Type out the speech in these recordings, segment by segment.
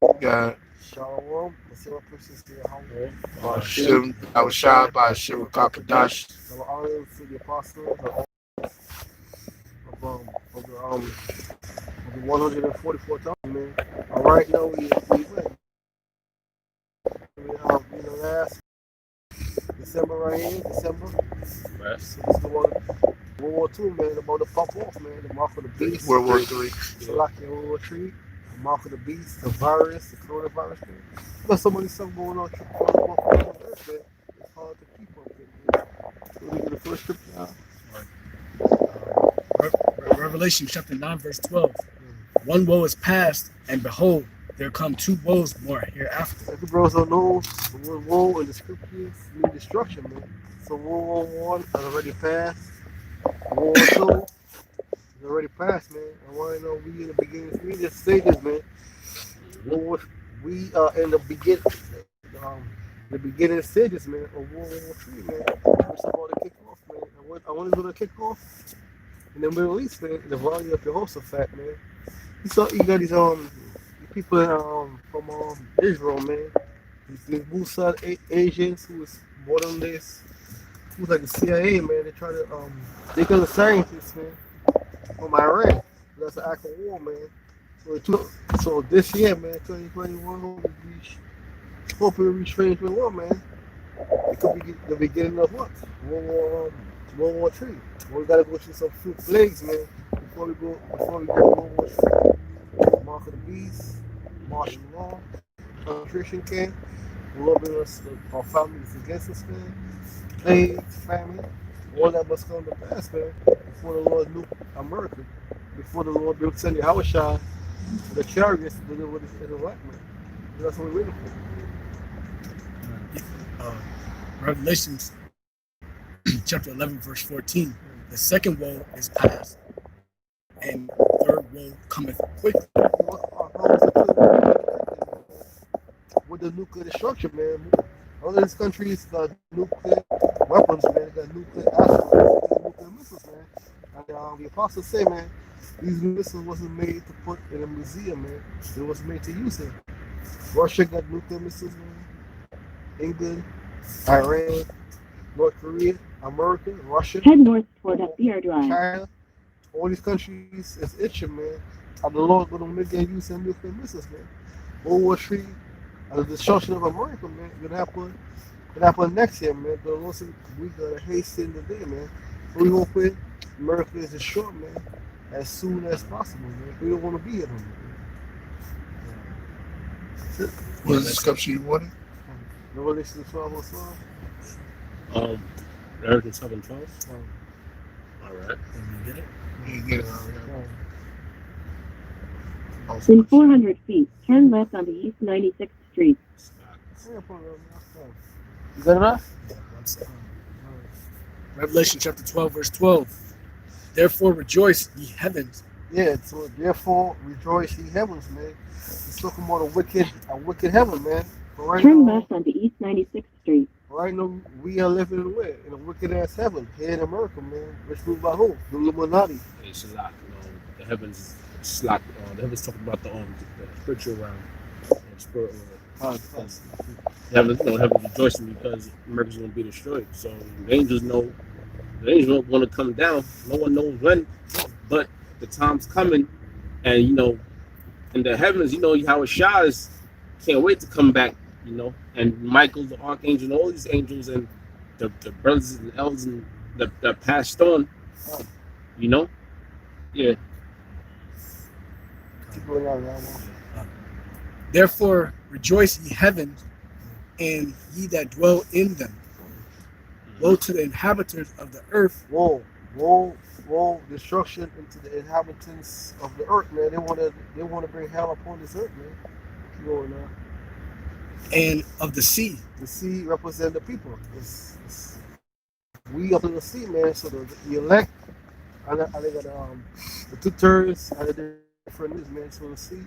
God. Shalom. Let's see what persons here. How Hashem, Yahushua, Hashem, Kakadash. our honors to the apostles of the 144th time, man. All right, now last December right here, December. Right. So this is the one World War II, man, about to pop off, man. The mark of the beast. World War III. So like in World War III, the mark of the beast, the virus, the coronavirus, man. There's so many stuff going on on Earth, man. It's hard to keep up with, man. So we get the first scripture now. Revelation chapter 9, verse 12. One woe is past, and behold, there come two woes more hereafter. If the bros don't know, the word woe in the scriptures mean destruction, man. So World War I has already passed. World War II is already passed, man. I want to know we in the beginning. We just say this, man. We are in the beginning stages, man, of World War III, man. It's about to kick off, man. I want to go to kick off in the Middle East, man. In the Valley of Jehoshaphat, man. You got these people from Israel, man. These Mossad agents who was more than this, who's like the CIA, man. They try to they got the scientists, man, from Iran. That's an act of war, man. So this year, man, 2021, hoping to reach 2021, man. It could be the beginning of what? World War III. We gotta go through some few plagues, man, before we go to World War III. Mark of the beast, martial law, concentration camp, robbing us, our families against us, man. Plagues, famine, all that must come to pass, man, before the Lord knew America, before the Lord built Sandy Hawashai, the chariots to deliver this in the white man. That's what we're waiting for. Revelation chapter 11, verse 14. The second woe is past, and the third woe cometh quickly. With the nuclear destruction, man. All these countries got nuclear weapons, man. They got nuclear arsenals, nuclear missiles, man. And the apostles say, man, these missiles wasn't made to put in a museum, man. It was made to use them. Russia got nuclear missiles, man. England, Iran, North Korea, America, Russia. Head north toward Beer Drive. China. All these countries is itching, man. And the Lord gonna make them use them nuclear missiles, man. World War III, and the destruction of America, man, gonna happen next year, man. But also we gotta hasten the day, man. So we hoping America is destroyed, man, as soon as possible, man. We don't want to be here, man. What is the scripture you wanted? Revelation 12 or 12. Revelation 7:12. All right. Let me get it. You get it. In 400 feet, turn left onto East 96th Street. You got enough? Yeah, 1 second. Revelation chapter 12, verse 12. Therefore rejoice, ye heavens. Yeah, so therefore rejoice ye heavens, man. It's talking about a wicked heaven, man. But right Turn now, left onto East 96th Street. right now we are living where? In a wicked ass heaven here in America, man. Which ruled by who? The Illuminati. Hey, Shalak, the heavens, Shalak, the heavens talking about the spiritual realm, spirit world. Heavens rejoicing because America's going to be destroyed. So the angels know going to come down. No one knows when, but the time's coming, and in the heavens, how it shines. Can't wait to come back, and Michael, the archangel, and all these angels, and the brothers and elders and that passed on, yeah. Keep going on, man. Therefore rejoice, ye heavens, and ye that dwell in them. Woe to the inhabitants of the earth. Woe, destruction into the inhabitants of the earth, man. They want to bring hell upon this earth, man. Keep going now. And of the sea. The sea represents the people. We up in the sea, man. So the elect, and they got the 2/3 and the different news, man. So the sea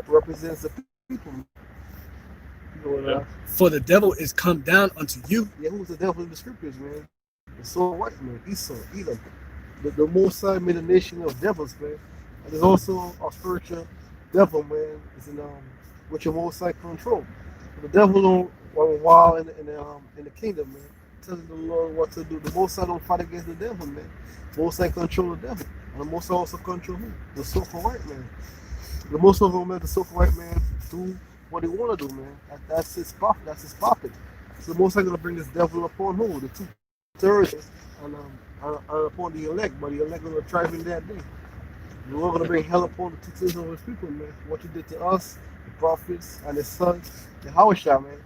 represents the people. Yeah. For the devil is come down unto you. Yeah, who's the devil in the scriptures, man? The soul white man, Esau, Edom. The Most High made a nation of devils, man. And there's also a spiritual devil, man. It's in which your Most High control. The devil don't run wild in the kingdom, man. Telling the Lord what to do. The Most High don't fight against the devil, man. The Most High control the devil. And the Most High also control who? The so-called white man. The Most High gonna let the so-called white man do what he wanna do, man. That's his profit. That's his profit. So the Most High gonna bring this devil upon who? The 2/3 and upon the elect, but the elect gonna thrive in that day. The Lord gonna bring hell upon the 2/3 of his people, man. What you did to us, the prophets and his son, the Hawashah, man.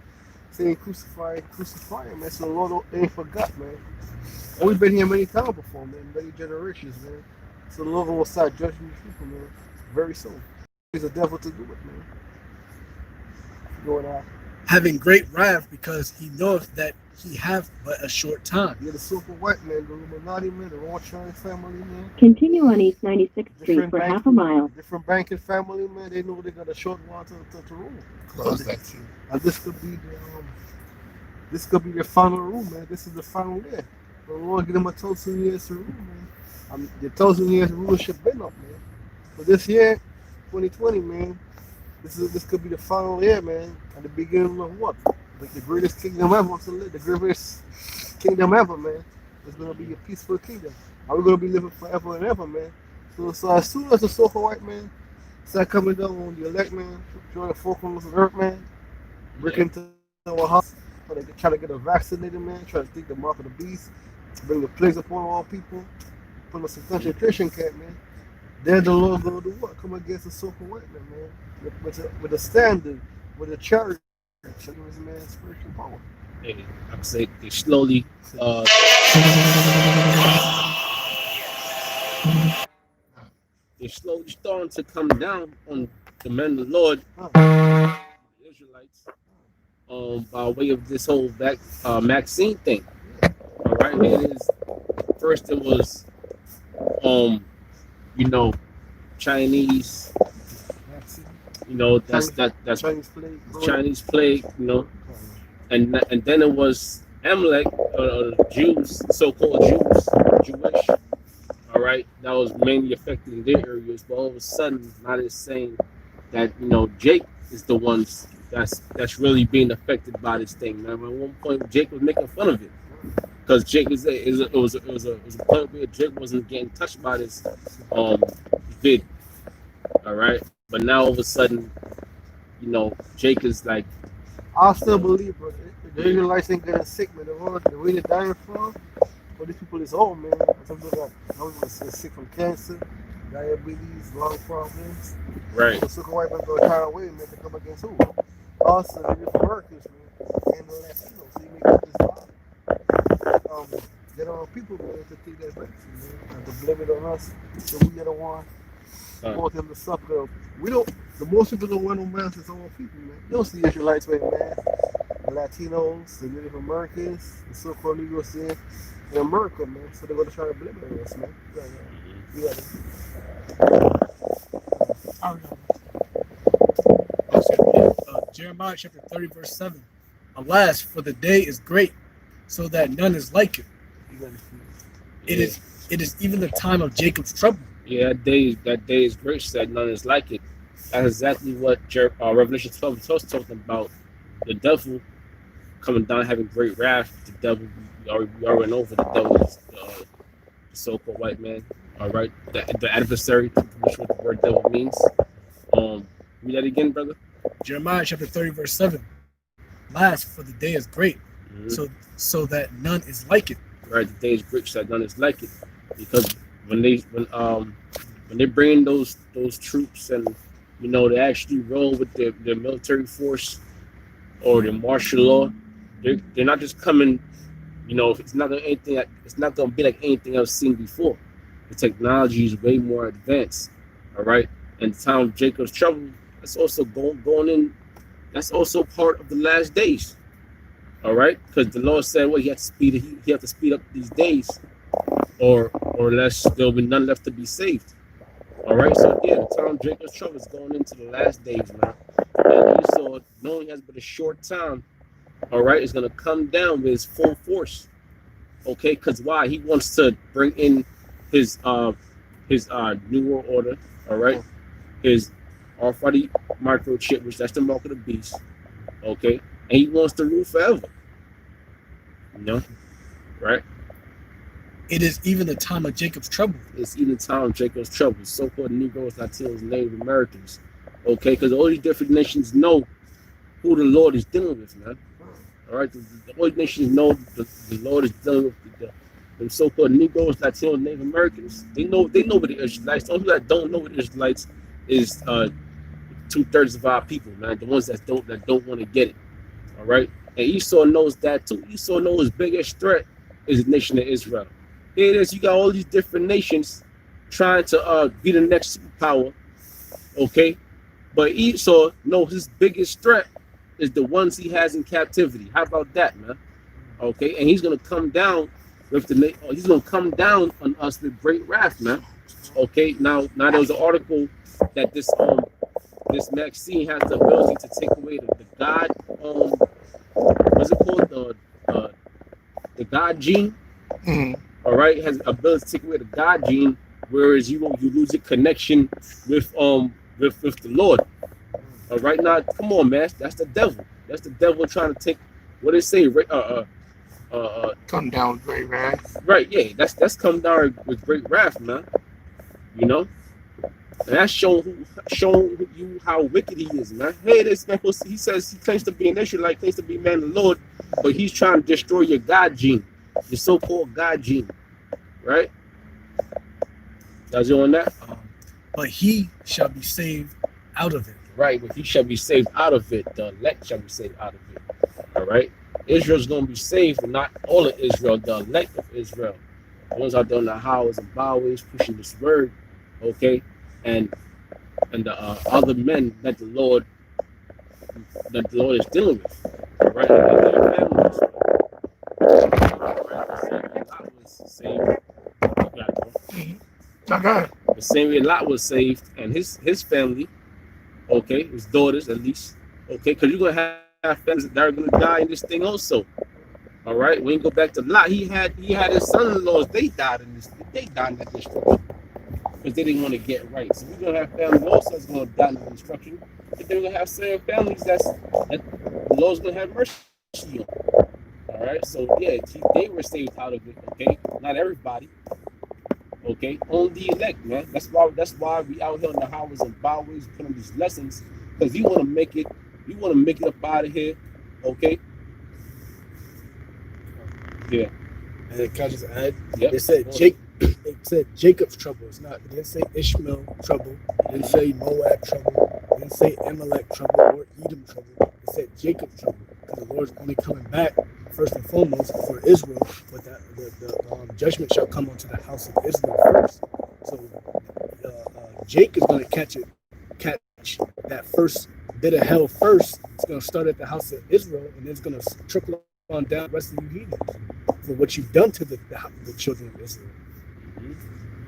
Saying crucify him, man. So the Lord ain't forgot, man. And we've been here many times before, man. Many generations, man. So the Lord will start judging these people, man. Very soon. He's a devil to do it, man. Going out. Having great wrath because he knoweth that he have but a short time. Yeah, the super white man, the Illuminati man, the Rothschild family, man. Continue on East 96th Street for half a mile. Different banking family, man. They know they got a short while to rule. Close that too. And this could be the final rule, man. This is the final year. The Lord give them 1,000 years to rule, man. The 1,000 years rulership been up, man. But this year, 2020, man, this could be the final year, man. And the beginning of what? Like the greatest kingdom ever to live, the greatest kingdom ever, man. It's gonna be a peaceful kingdom. And we're gonna be living forever and ever, man. So as soon as the so-called white man start coming down on the elect, man, join the folk on the earth, man, break into our house, try to get us vaccinated, man, try to take the mark of the beast, bring the plagues upon all people, put us in concentration camp, man. Then the Lord gonna do what? Come against the so-called white man, man, with a standard, with a charge. His man spiritual power. Hey, I would say they slowly they're slowly starting to come down on the men of the Lord, the Israelites, by way of this whole vaccine thing. All right, it is. First, it was, Chinese. You know, that's Chinese plague. You know, and then it was Amalek, Jews, so-called Jews, Jewish. All right, that was mainly affecting their areas, but all of a sudden, now they're saying that Jake is the ones that's really being affected by this thing. Now, at one point, Jake was making fun of it because Jake it was a point where Jake wasn't getting touched by this vid. All right, but now all of a sudden, Jake is like. I still believe, bro. The Israelites ain't getting sick, man. The way they're dying from, but these people is old, man. Some people got sick from cancer, diabetes, lung problems. Right. So sick white man go try away, man, to come against who? Also, the Americans, man, and the Latinos. So you make this get on people, man, to take that vaccine, man, and to blame it on us. So we are the one want them to suffer. We don't. The most people don't wear no masks is all people, man. You don't see Israelites wearing masks. The Latinos, the Native Americans, the so-called Negroes here in America, man. So they're gonna try to blame it on us, man. Jeremiah chapter 30, verse 7. Alas, for the day is great, so that none is like it. It is even the time of Jacob's trouble. Yeah, that day is great, so that none is like it. That's exactly what Revelation 12 is talking about. The devil coming down, having great wrath. The devil, we already know for the devil is the so-called white man. All right, the adversary, which what the word devil means. Read that again, brother. Jeremiah chapter 30, verse 7. Last, for the day is great, so that none is like it. Right, the day is great, so that none is like it, because when they bring those troops and they actually roll with their military force or their martial law, they're not just coming. It's not gonna be like anything else seen before. The technology is way more advanced. All right, and the time of Jacob's trouble, that's also going in. That's also part of the last days. All right, because the Lord said, "Well, he have to speed up these days, or less there'll be none left to be saved." All right, so yeah, the time of Jacob's trouble is going into the last days, man. And Esau, knowing he has but a short time, all right, is gonna come down with his full force. Okay, because why? He wants to bring in his new world order. All right, his RFID microchip, which that's the mark of the beast. Okay, and he wants to rule forever. You know, right? It is even the time of Jacob's trouble. It's even time of Jacob's trouble. So-called Negroes, Latinos, Native Americans. Okay, because all these different nations know who the Lord is dealing with, man. All right, all these nations know the Lord is dealing with the so-called Negroes, Latinos, Native Americans. They know what the Israelites. Those that don't know what the Israelites is 2/3 of our people, man. The ones that don't want to get it. All right, and Esau knows that too. Esau knows his biggest threat is the nation of Israel. Here it is. You got all these different nations trying to be the next superpower. Okay, but Esau knows his biggest threat is the ones he has in captivity. How about that, man? Okay, and he's gonna come down with he's gonna come down on us with great wrath, man. Okay, now there was an article that this vaccine has the ability to take away the God what's it called, the God gene. Mhm. All right, it has the ability to take away the God gene, whereas you lose your connection with the Lord. All right, now come on, man, that's the devil. That's the devil trying to take what they say. Come down with great wrath. Right, yeah, that's come down with great wrath, man. You know, and that's showing you how wicked he is, man. Hey, this man, he says he claims to be an Israelite, claims to be man of the Lord, but he's trying to destroy your God gene, your so-called God gene, right? Guys, you on that? But he shall be saved out of it. Right, but he shall be saved out of it. The elect shall be saved out of it. All right, Israel's gonna be saved, but not all of Israel. The elect of Israel, the ones out there on the highways and byways pushing this word, okay, and the other men that the Lord is dealing with. All right, Lot was saved. Okay. The same way Lot was saved, and his family. Okay, his daughters at least. Okay, because you're gonna have families that are gonna die in this thing also. All right. When you go back to Lot, he had his son-in-laws. They died in that destruction because they didn't want to get right. So we're gonna have families also that's gonna die in the destruction, but they're gonna have certain families that the Lord's gonna have mercy on. All right. So yeah, they were saved out of it. Okay, not everybody. Okay, only the elect, man. That's why we out here on the highways and byways putting these lessons, because you want to make it up out of here. Okay. Yeah. And can I just add? Yep. It said Jacob's trouble. It didn't say Ishmael trouble. It didn't say Moab trouble. It didn't say Amalek trouble or Edom trouble. It said Jacob's trouble, because the Lord's only coming back first and foremost for Israel, but that the judgment shall come onto the house of Israel first. So Jake is going to catch that first bit of hell first. It's going to start at the house of Israel, and it's going to trickle on down the rest of you heathens for what you've done to the children of Israel.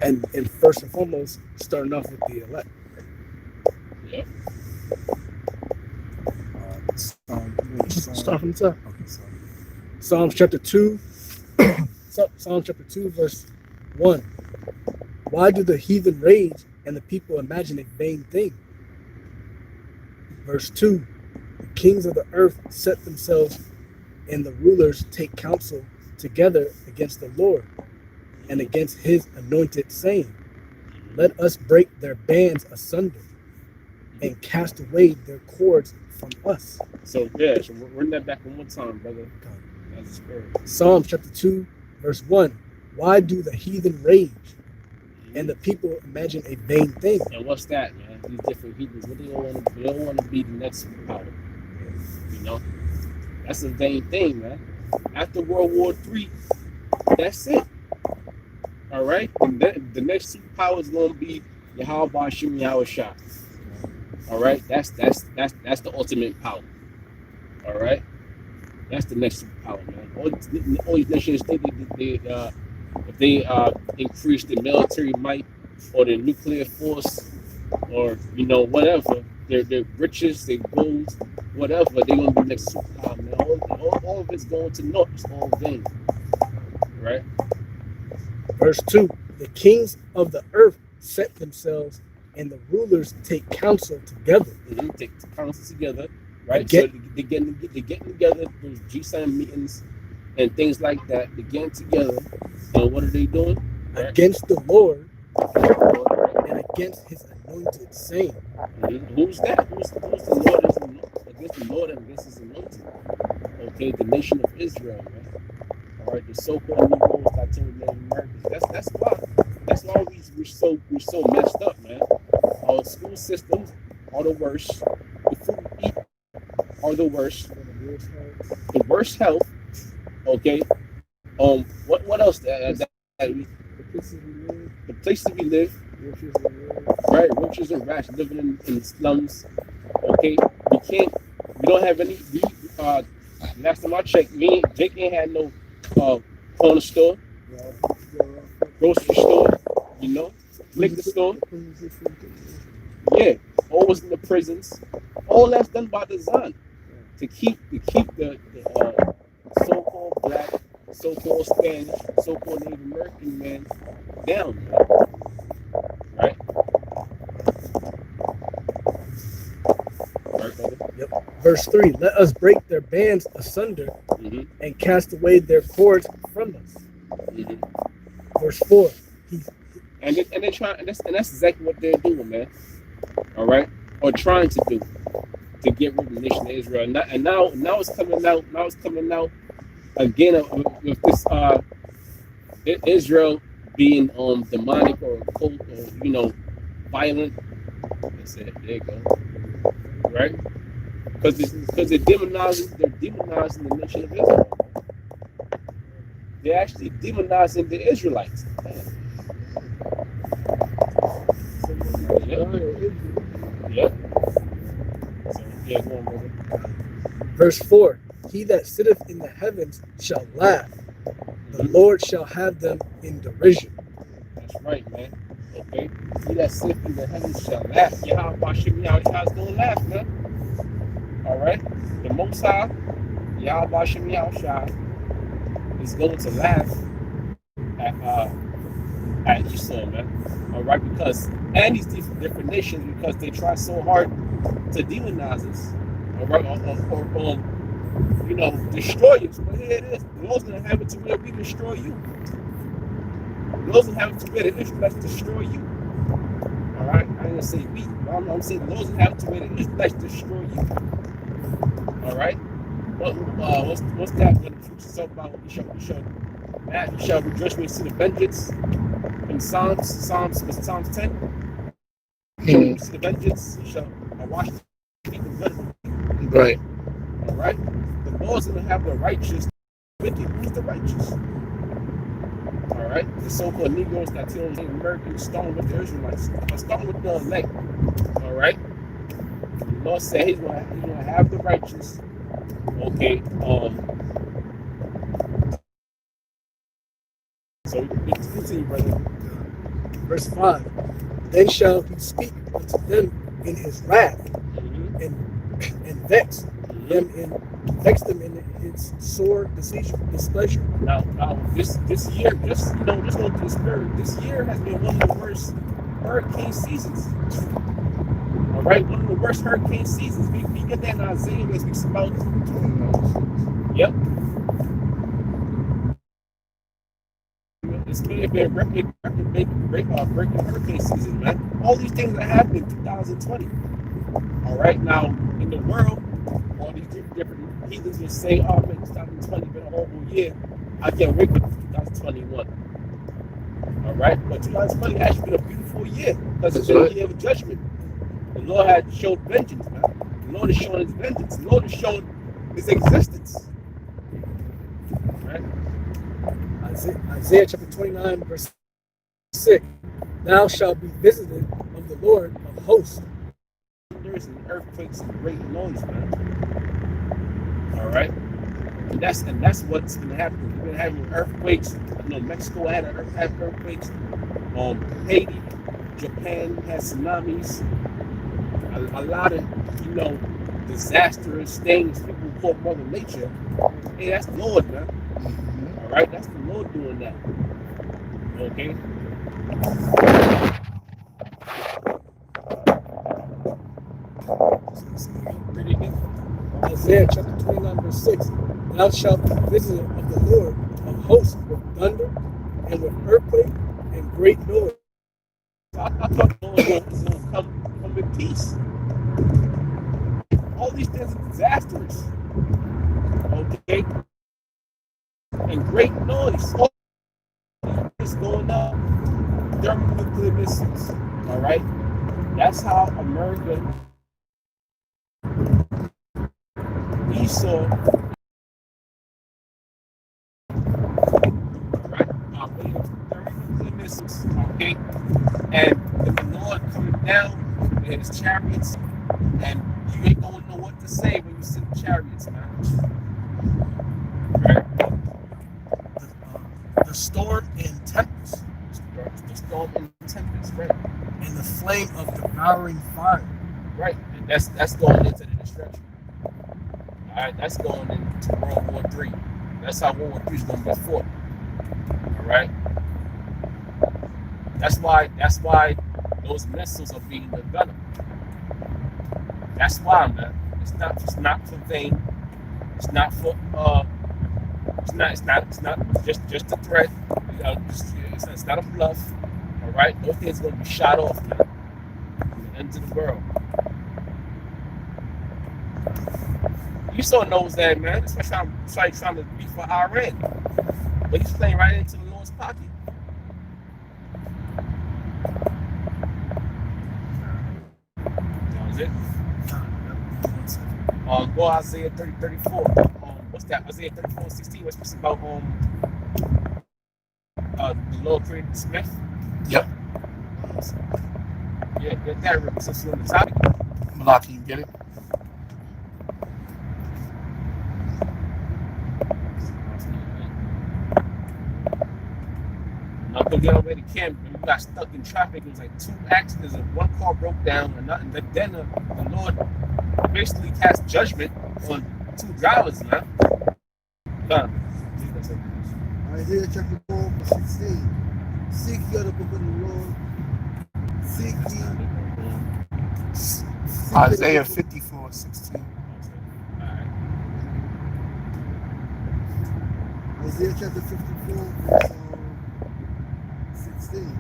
And first and foremost, starting off with the elect. Yeah. Start from the top. Okay, sorry. Psalms chapter 2, verse 1. Why do the heathen rage and the people imagine a vain thing? Verse 2. The kings of the earth set themselves, and the rulers take counsel together against the Lord and against his anointed, saying, let us break their bands asunder and cast away their cords from us. So yeah, so run that back one more time, brother. Psalms chapter 2, verse 1. Why do the heathen rage and the people imagine a vain thing? And what's that, man? These different heathens, what they don't want to be the next superpower. You know? That's a vain thing, man. After World War III, that's it. All right? And the next superpower is going to be Yahweh Bashim Yahweh Shah. All right? That's the ultimate power. All right? That's the next superpower, man. All these nations think if they increase their military might or their nuclear force or whatever, their riches, their gold, whatever, they're gonna be next superpower, man. All of it's going to naught. It's all vain, right? Verse 2. The kings of the earth set themselves, and the rulers take counsel together. Take the council together, right? Get- So they're getting together, those G7 meetings and things like that. They're getting together, and what are they doing? Right? Against the Lord and against his anointed, saying, Who's that? Who's the Lord against the Lord and against his anointed? Okay, the nation of Israel, man. All right, the so-called Negroes, Latino Americans. That's why we're so messed up, man. Our school systems are the worst. The food we eat are the worst. The worst health. Okay. What else? The places we live. Right, roaches and rats living in the slums. Okay, we don't have any. Last time I checked, Jake ain't had no corner store, grocery store, liquor store. Yeah, always in the prisons. All that's done by design to keep the so-called black, so-called Spanish, so-called Native American man down, right? Right, brother? Yep. Verse 3, let us break their bands asunder and cast away their cords from us. Verse 4, and they're trying, and that's exactly what they're doing, man. All right, or trying to do to get rid of the nation of Israel. And now it's coming out. Now it's coming out again with this Israel being demonic or occult or violent. That's it. There you go. Right? Because they're demonizing the nation of Israel. They're actually demonizing the Israelites. Yep. So, yeah, go on, brother. verse 4, he that sitteth in the heavens shall laugh. The Lord shall have them in derision. That's right, man. Okay. He that sitteth in the heavens shall laugh. Yahweh Shem Yahushua is going to laugh, man. All right. The Most High, Yahweh Shem Yahushua, is going to laugh at Esau, man. All right, and these different nations, because they try so hard to demonize us, all right, or destroy us. But here it is. The Lord's going to have it to where we destroy you. The Lord's going to have it to where the Israelites destroy you. All right, I ain't going to say we. I'm saying the Lord's going to have it to where the Israelites destroy you. All right. What's that? When the future talk about what we shall rejoice when we see the vengeance. In Psalms 10. You see the vengeance, you shall wash the feet with blood. Right. All right? The Lord's going to have the righteous, wicked. Who's the righteous? All right? The so-called Negroes, Latinos, and Americans, starting with the Israelites, starting with the elect. All right? The Lord said he's going to have the righteous. Okay. So we continue, brother. Verse 5, then shall he speak unto them in his wrath, and vex them in his sore displeasure. Now this year, just go to the spirit. This year has been one of the worst hurricane seasons. All right, one of the worst hurricane seasons. We get that in Isaiah that speaks about. Yep. It's been a breaking hurricane season, man. All these things that happened in 2020. All right, now in the world, all these different heathens will say, "Oh man, 2020 been a horrible year. I can't wait for 2021." All right, but 2020 has been a beautiful year because it's been a year of judgment. The Lord had showed vengeance, man. The Lord is showing His vengeance. The Lord is showing His existence. Right. Isaiah chapter 29, verse 6. Thou shalt be visited of the Lord of hosts. Thunders and earthquakes and great noise, man. All right, and that's what's been happening. We've been having earthquakes. I know Mexico had earthquakes. Haiti, Japan has tsunamis. A lot of disastrous things. People call Mother Nature. Hey, that's the Lord, man. All right, that's the Lord doing that. Okay. Read it again. Isaiah chapter 29, verse 6. Thou shalt be visited of the Lord of hosts with thunder and with earthquake and great noise. I thought the Lord was going to come with peace. All these things are disastrous. Okay? And great noise. All this going up. Thermonuclear missiles. All right? That's how America, Esau, right? Thermonuclear missiles. Okay? And the Lord coming down in his chariots, and you ain't gonna know what to say when you see the chariots, man. Right? The storm and tempest, The storm and the tempest, right? and the flame of devouring fire. Right. And that's going into the destruction. All right, that's going into World War III. That's how World War III is going to be fought. All right. That's why those missiles are being developed. That's why, man. It's not for vain. It's not for it's not just a threat. You know, it's not a bluff. All right, those things are going to be shot off, man. The ends of the world. Esau knows that, man. That's why he's trying to beat for Iran. But he's playing right into the Lord's pocket. That was it. Go Isaiah 34. What's that? Isaiah 34:16. What's this about? The Lord created the Smith. Yep. Yeah, get that real since you're on the topic. Malaki, you get it? Now go get over to camp. When you got stuck in traffic, it was like 2 accidents and 1 car broke down and nothing. But then the Lord basically cast judgment on 2 drivers, man. Isaiah chapter 4, verse 16. Seek ye the book of the Lord. Seek ye. Isaiah 54:16. Isaiah chapter 54, verse 16.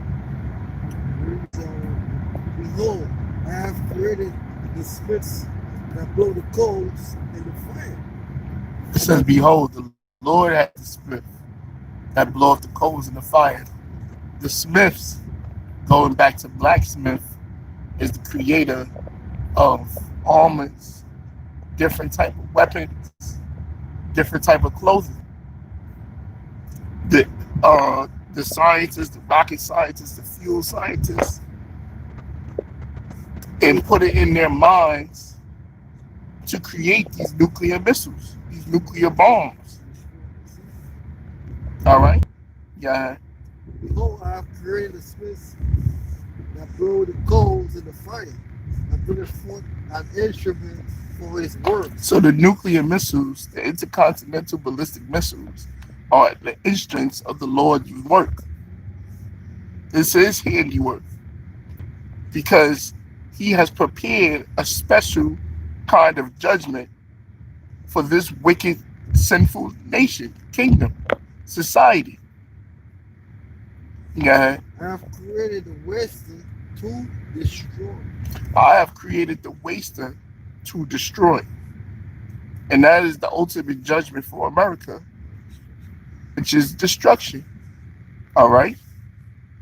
Behold, I have created the smiths that blow the coals and the fire. It says, behold, the Lord has the smith that bloweth the coals in the fire. The smiths, going back to blacksmith, is the creator of armors, different type of weapons, different type of clothing. The scientists, the rocket scientists, the fuel scientists, and put it in their minds to create these nuclear missiles, these nuclear bombs. All right? Yeah. Behold, I have created the smiths that blow the coals in the fire, that bringeth forth an instrument for his work. So the nuclear missiles, the intercontinental ballistic missiles, are the instruments of the Lord's work. This is handiwork because he has prepared a special kind of judgment for this wicked, sinful nation, kingdom, society. Yeah. I have created the waster to destroy. I have created the waster to destroy. And that is the ultimate judgment for America, which is destruction. All right?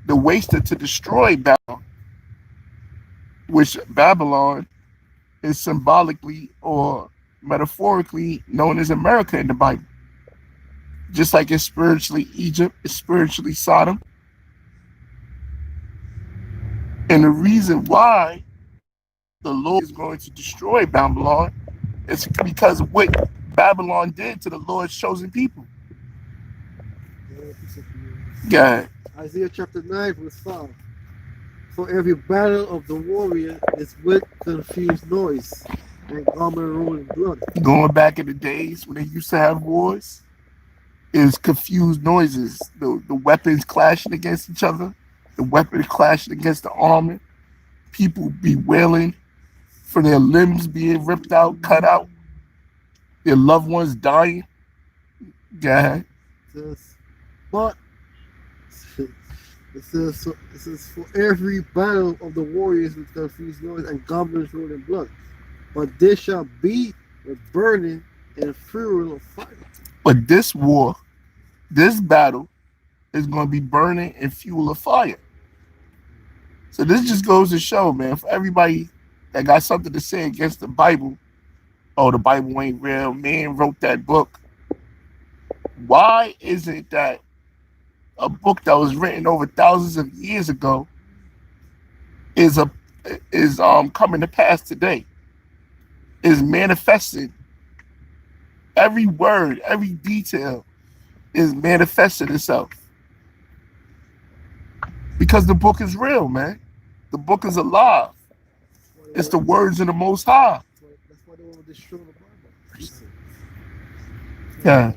The waster to destroy Babylon, which Babylon is symbolically or metaphorically known as America in the Bible. Just like it's spiritually Egypt, it's spiritually Sodom. And the reason why the Lord is going to destroy Babylon is because of what Babylon did to the Lord's chosen people. God. Isaiah chapter 9, verse 5. For every battle of the warrior is with confused noise and garment rolling blood. Going back in the days when they used to have wars, is confused noises. The weapons clashing against each other, the weapons clashing against the armor, people bewailing, for their limbs being ripped out, cut out, their loved ones dying. Go ahead. Says, but it says for every battle of the warriors with confused noise and goblins rolled in blood, but there shall be a burning and fury of fire. But this war, this battle, is going to be burning and fuel of fire. So this just goes to show, man, for everybody that got something to say against the Bible, oh, the Bible ain't real, man wrote that book. Why is it that a book that was written over thousands of years ago is coming to pass today? Is manifested. Every word, every detail is manifested itself. Because the book is real, man. The book is alive. It's the words of the Most High. That's why they want to destroy the Bible. Yeah.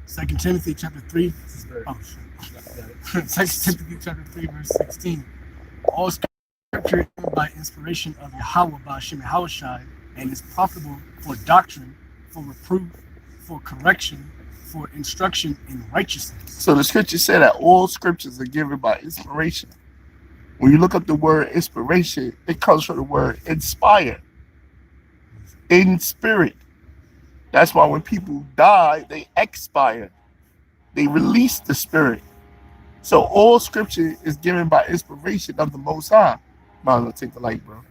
2 Timothy chapter 3. This is very. Oh, shit. 2 Timothy chapter 3, verse 16. All scripture is by inspiration of Yahweh Ba'ashem Yahushai and is profitable for doctrine, for reproof, for correction, for instruction in righteousness. So the scripture said that all scriptures are given by inspiration. When you look up the word inspiration, it comes from the word inspire. In spirit. That's why when people die, they expire. They release the spirit. So all scripture is given by inspiration of the Most High. Might as well take the light, bro.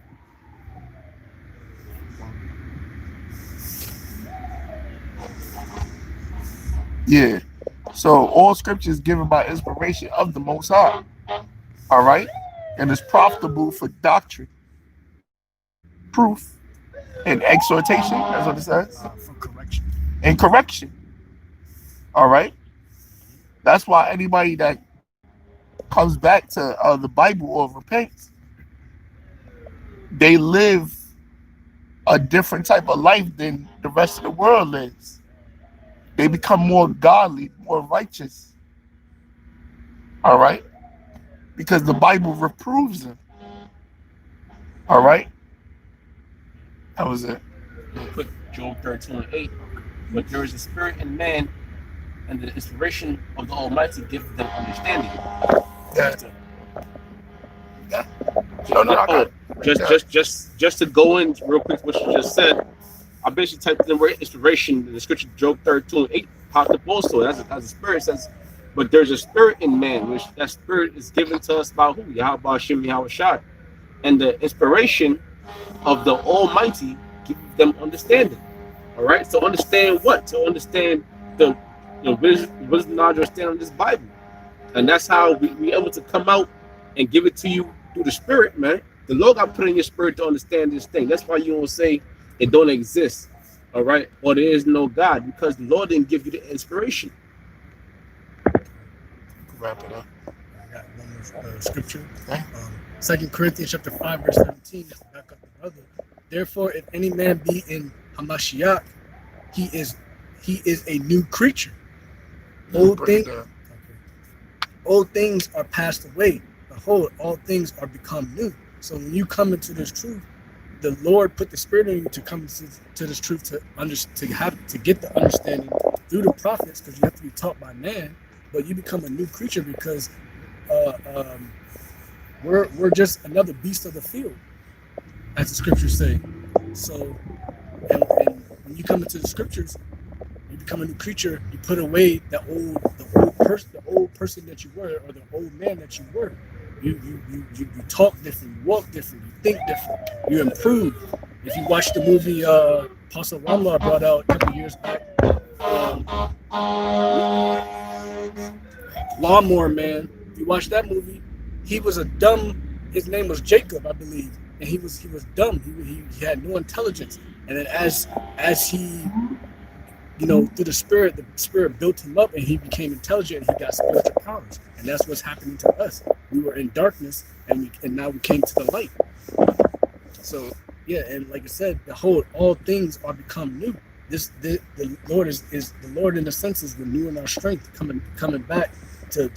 Yeah. So all scripture is given by inspiration of the Most High. All right? And is profitable for doctrine, proof, and exhortation. That's what it says. For correction. And correction. All right? That's why anybody that comes back to the Bible or repents, they live a different type of life than the rest of the world lives. They become more godly, more righteous. All right? Because the Bible reproves them. All right? That was it. Real quick, Job 13:8. But there is a spirit in man, and the inspiration of the Almighty giveth them understanding. Yeah. No, I got it. Just to go in real quick, what you just said. I basically typed in the word inspiration in the scripture. Job 13:8 popped up also. As the spirit says, but there's a spirit in man, which that spirit is given to us by who? Yahweh Ba'ashem Yahushai. And the inspiration of the Almighty gives them understanding. All right. So understand what? To understand the wisdom, knowledge, understanding of this Bible. And that's how we able to come out and give it to you through the spirit, man. The Lord got put in your spirit to understand this thing. That's why you don't say it don't exist. All right. Or there is no God, because the Lord didn't give you the inspiration. Wrap it up. I got one more scripture. Okay. 2 Corinthians chapter 5, verse 17. Back up the brother. Therefore, if any man be in Hamashiach, he is a new creature. Old things are passed away. Behold, all things are become new. So when you come into this truth, the Lord put the Spirit in you to come to this truth to get the understanding through the prophets, because you have to be taught by man. But you become a new creature because we're just another beast of the field, as the scriptures say. So, and when you come into the scriptures, you become a new creature. You put away the old person that you were, or the old man that you were. You talk different, you walk different, you think different, you improve. If you watch the movie Apostle Ramla brought out a couple years back, Lawnmower Man. If you watch that movie, he was his name was Jacob, I believe, and he was dumb. He had no intelligence. And then as he, through the Spirit built him up, and he became intelligent, and he got spiritual powers. And that's what's happening to us. We were in darkness, and now we came to the light. So yeah, and like I said, behold, all things are become new. The Lord is the Lord, in a sense, is renewing our strength, coming back to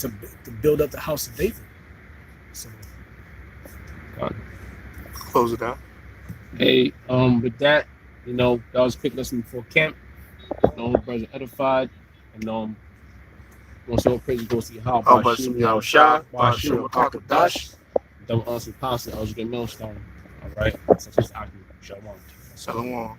build up the house of David. So Close it out. Hey, with that, that was a quick lesson before camp. Brothers edified, and once all praise goes to Yahweh, How about Bashim, some Yahweh Yahweh Shah, Shah, Bashim, Bashim, Makakadash, Makakadash. double honest and constant, I was getting millstone. All right, such as Aki, Shalom. Shalom.